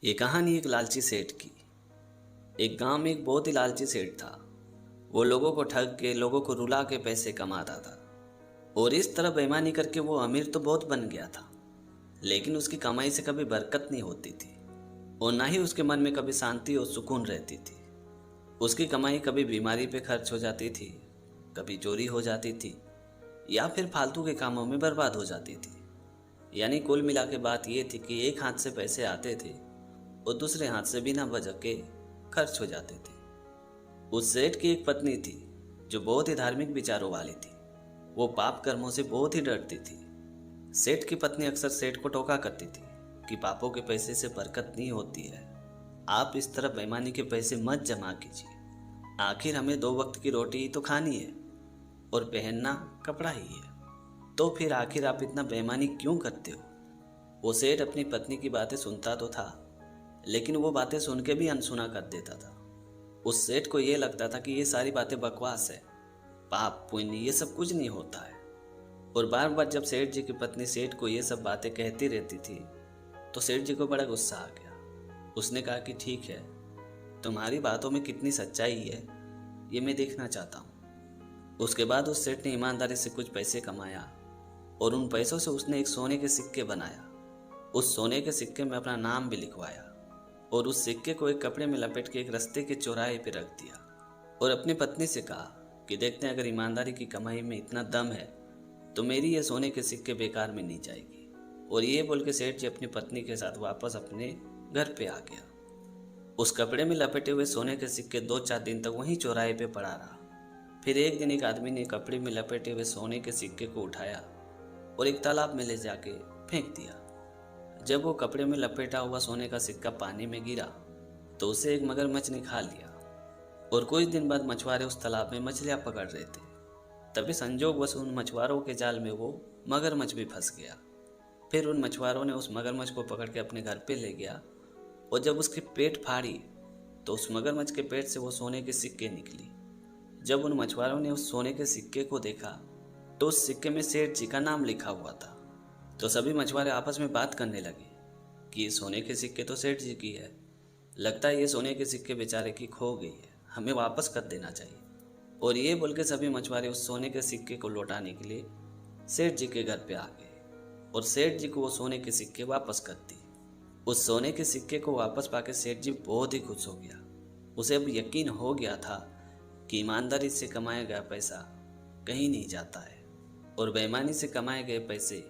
ये कहानी एक लालची सेठ की। एक गांव में एक बहुत ही लालची सेठ था। वो लोगों को ठग के, लोगों को रुला के पैसे कमाता था और इस तरह बेईमानी करके वो अमीर तो बहुत बन गया था, लेकिन उसकी कमाई से कभी बरकत नहीं होती थी और ना ही उसके मन में कभी शांति और सुकून रहती थी। उसकी कमाई कभी बीमारी पे खर्च हो जाती थी, कभी चोरी हो जाती थी या फिर फालतू के कामों में बर्बाद हो जाती थी। यानी कुल मिला के बात ये थी कि एक हाथ से पैसे आते थे और दूसरे हाथ से बिना वजह के खर्च हो जाते थे। उस सेठ की एक पत्नी थी जो बहुत ही धार्मिक विचारों वाली थी। वो पाप कर्मों से बहुत ही डरती थी। सेठ की पत्नी अक्सर सेठ को टोका करती थी कि पापों के पैसे से बरकत नहीं होती है, आप इस तरह बेईमानी के पैसे मत जमा कीजिए, आखिर हमें 2 वक्त की रोटी ही तो खानी है और पहनना कपड़ा ही है, तो फिर आखिर आप इतना बेईमानी क्यों करते हो। वो सेठ अपनी पत्नी की बातें सुनता तो था, लेकिन वो बातें सुन के भी अनसुना कर देता था। उस सेठ को ये लगता था कि ये सारी बातें बकवास है, पाप पुण्य ये सब कुछ नहीं होता है। और बार बार जब सेठ जी की पत्नी सेठ को ये सब बातें कहती रहती थी तो सेठ जी को बड़ा गुस्सा आ गया। उसने कहा कि ठीक है, तुम्हारी बातों में कितनी सच्चाई है ये मैं देखना चाहता हूँ। उसके बाद उस सेठ ने ईमानदारी से कुछ पैसे कमाया और उन पैसों से उसने एक सोने के सिक्के बनाया। उस सोने के सिक्के में अपना नाम भी लिखवाया और उस सिक्के को एक कपड़े में लपेट के एक रास्ते के चौराहे पर रख दिया और अपनी पत्नी से कहा कि देखते हैं, अगर ईमानदारी की कमाई में इतना दम है तो मेरी ये सोने के सिक्के बेकार में नहीं जाएगी। और ये बोल के सेठ जी अपनी पत्नी के साथ वापस अपने घर पे आ गया। उस कपड़े में लपेटे हुए सोने के सिक्के 2-4 दिन तक वहीं चौराहे पे पड़ा रहा। फिर एक दिन एक आदमी ने कपड़े में लपेटे हुए सोने के सिक्के को उठाया और एक तालाब में ले जाके फेंक दिया। जब वो कपड़े में लपेटा हुआ सोने का सिक्का पानी में गिरा तो उसे एक मगरमच्छ ने खा लिया और कुछ दिन बाद मछुआरे उस तालाब में मछलियां पकड़ रहे थे। तभी संजोगवश उन मछुआरों के जाल में वो मगरमच्छ भी फंस गया। फिर उन मछुआरों ने उस मगरमच्छ को पकड़ के अपने घर पे ले गया और जब उसके पेट फाड़ी तो उस मगरमच्छ के पेट से वो सोने के सिक्के निकली। जब उन मछुआरों ने उस सोने के सिक्के को देखा तो उस सिक्के में सेठ जी का नाम लिखा हुआ था। तो सभी मछुआरे आपस में बात करने लगे कि ये सोने के सिक्के तो सेठ जी की है, लगता है ये सोने के सिक्के बेचारे की खो गई है, हमें वापस कर देना चाहिए। और ये बोल के सभी मछुआरे उस सोने के सिक्के को लौटाने के लिए सेठ जी के घर पे आ गए और सेठ जी को वो सोने के सिक्के वापस कर दी। उस सोने के सिक्के को वापस पाके सेठ जी बहुत ही खुश हो गया। उसे अब यकीन हो गया था कि ईमानदारी से कमाया गया पैसा कहीं नहीं जाता है और बेईमानी से कमाए गए पैसे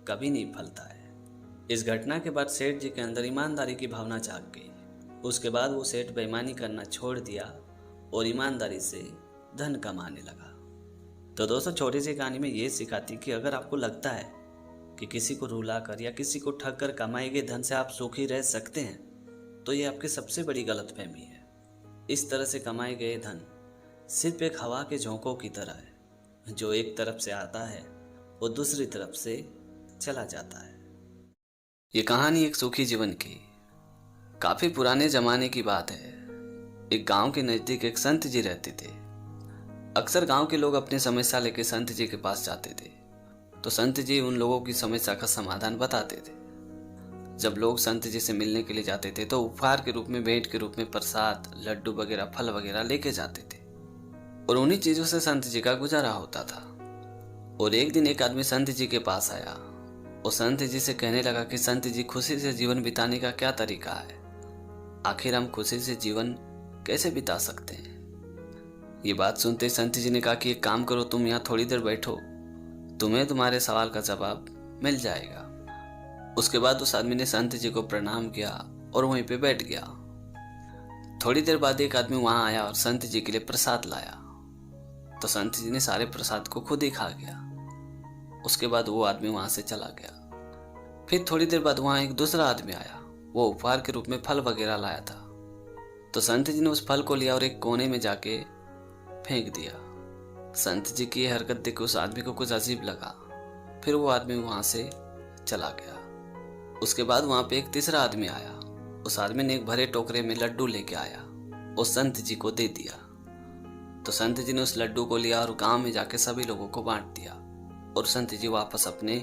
कभी नहीं फलता है। इस घटना के बाद सेठ जी के अंदर ईमानदारी की भावना जाग गई। उसके बाद वो सेठ बेईमानी करना छोड़ दिया और ईमानदारी से धन कमाने लगा। तो दोस्तों, छोटी सी कहानी में ये सिखाती कि अगर आपको लगता है कि किसी को रुला कर या किसी को ठग कर कमाए गए धन से आप सुखी रह सकते हैं तो ये आपकी सबसे बड़ी गलतफहमी है। इस तरह से कमाए गए धन सिर्फ एक हवा के झोंकों की तरह है जो एक तरफ से आता है और दूसरी तरफ से चला जाता है। ये कहानी एक सुखी जीवन की काफी पुराने जमाने की बात है। एक गांव के नजदीक एक संत जी रहते थे। अक्सर गांव के लोग अपनी समस्या लेकर संत जी के पास जाते थे तो संत जी उन लोगों की समस्या का समाधान बताते थे। जब लोग संत जी से मिलने के लिए जाते थे तो उपहार के रूप में, भेंट के रूप में प्रसाद, लड्डू वगैरह, फल वगैरह लेके जाते थे और उन्हीं चीजों से संत जी का गुजारा होता था। और एक दिन एक आदमी संत जी के पास आया और संत जी से कहने लगा कि संत जी, खुशी से जीवन बिताने का क्या तरीका है, आखिर हम खुशी से जीवन कैसे बिता सकते हैं। ये बात सुनते संत जी ने कहा कि एक काम करो, तुम यहाँ थोड़ी देर बैठो, तुम्हें तुम्हारे सवाल का जवाब मिल जाएगा। उसके बाद उस आदमी ने संत जी को प्रणाम किया और वहीं पे बैठ गया। थोड़ी देर बाद एक आदमी वहां आया और संत जी के लिए प्रसाद लाया तो संत जी ने सारे प्रसाद को खुद ही खा गया। उसके बाद वो आदमी वहां से चला गया। फिर थोड़ी देर बाद वहां एक दूसरा आदमी आया, वो उपहार के रूप में फल वगैरह लाया था। तो संत जी ने उस फल को लिया और एक कोने में जाके फेंक दिया। संत जी की यह हरकत देख उस आदमी को कुछ अजीब लगा। फिर वो आदमी वहां से चला गया। उसके बाद वहां पे एक तीसरा आदमी आया। उस आदमी ने एक भरे टोकरे में लड्डू लेके आया और संत जी को दे दिया। तो संत जी ने उस लड्डू को लिया और गांव में जाके सभी लोगों को बांट दिया और संत जी वापस अपने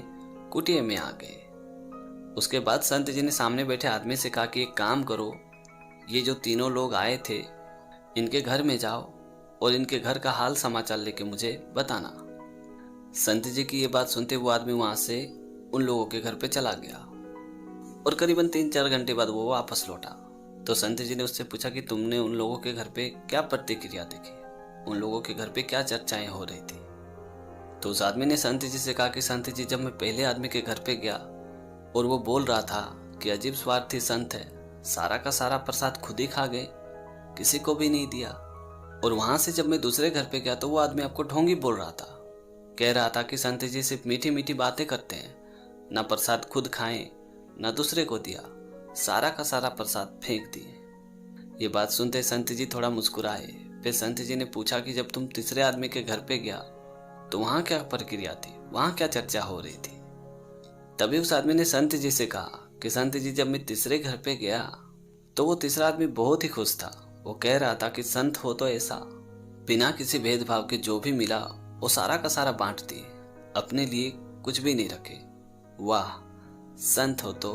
कुटिया में आ गए। उसके बाद संत जी ने सामने बैठे आदमी से कहा कि एक काम करो, ये जो तीनों लोग आए थे इनके घर में जाओ और इनके घर का हाल समाचार लेके मुझे बताना। संत जी की ये बात सुनते वो आदमी वहां से उन लोगों के घर पे चला गया और करीबन 3-4 घंटे बाद वो वापस लौटा। तो संत जी ने उससे पूछा कि तुमने उन लोगों के घर पे क्या प्रतिक्रिया देखी, उन लोगों के घर पे क्या चर्चाएं हो रही थी। तो उस आदमी ने संत जी से कहा कि संत जी, जब मैं पहले आदमी के घर पे गया और वो बोल रहा था कि अजीब स्वार्थी संत है, सारा का सारा प्रसाद खुद ही खा गए, किसी को भी नहीं दिया। और वहां से जब मैं दूसरे घर पे गया तो वो आदमी आपको ढोंगी बोल रहा था, कह रहा था कि संत जी सिर्फ मीठी मीठी बातें करते हैं, ना प्रसाद खुद खाएं ना दूसरे को दिया, सारा का सारा प्रसाद फेंक दिए। ये बात सुनते संत जी थोड़ा मुस्कुराए। फिर संत जी ने पूछा कि जब तुम तीसरे आदमी के घर पे गया तो वहां क्या प्रक्रिया थी, वहां क्या चर्चा हो रही थी। तभी उस आदमी ने संत जी से कहा कि संत जी, जब मैं तीसरे घर पे गया तो वो तीसरा आदमी बहुत ही खुश था। वो कह रहा था कि संत हो तो ऐसा, बिना किसी भेदभाव के जो भी मिला वो सारा का सारा बांट दिए, अपने लिए कुछ भी नहीं रखे। वाह, संत हो तो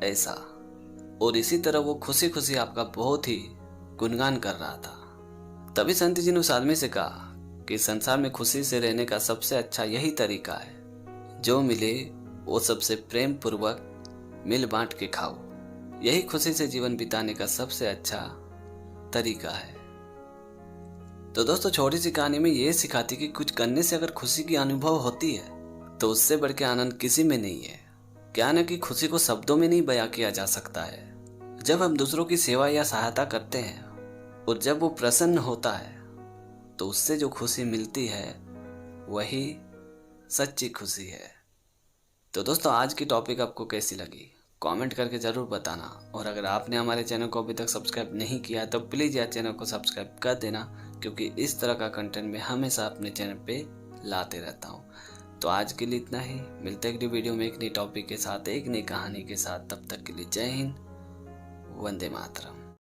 ऐसा। और इसी तरह वो खुशी खुशी आपका बहुत ही गुणगान कर रहा था। तभी संत जी ने उस आदमी से कहा कि संसार में खुशी से रहने का सबसे अच्छा यही तरीका है, जो मिले वो सबसे प्रेम पूर्वक मिल बांट के खाओ, यही खुशी से जीवन बिताने का सबसे अच्छा तरीका है। तो दोस्तों, छोटी सी कहानी में ये सिखाती कि कुछ करने से अगर खुशी की अनुभव होती है तो उससे बढ़ के आनंद किसी में नहीं है। क्या ना कि खुशी को शब्दों में नहीं बयां किया जा सकता है। जब हम दूसरों की सेवा या सहायता करते हैं और जब वो प्रसन्न होता है तो उससे जो खुशी मिलती है वही सच्ची खुशी है। तो दोस्तों, आज की टॉपिक आपको कैसी लगी कमेंट करके ज़रूर बताना। और अगर आपने हमारे चैनल को अभी तक सब्सक्राइब नहीं किया है तो प्लीज़ यार चैनल को सब्सक्राइब कर देना, क्योंकि इस तरह का कंटेंट मैं हमेशा अपने चैनल पे लाते रहता हूँ। तो आज के लिए इतना ही, मिलते हैं अगली वीडियो में एक नई टॉपिक के साथ, एक नई कहानी के साथ। तब तक के लिए जय हिंद, वंदे मातरम।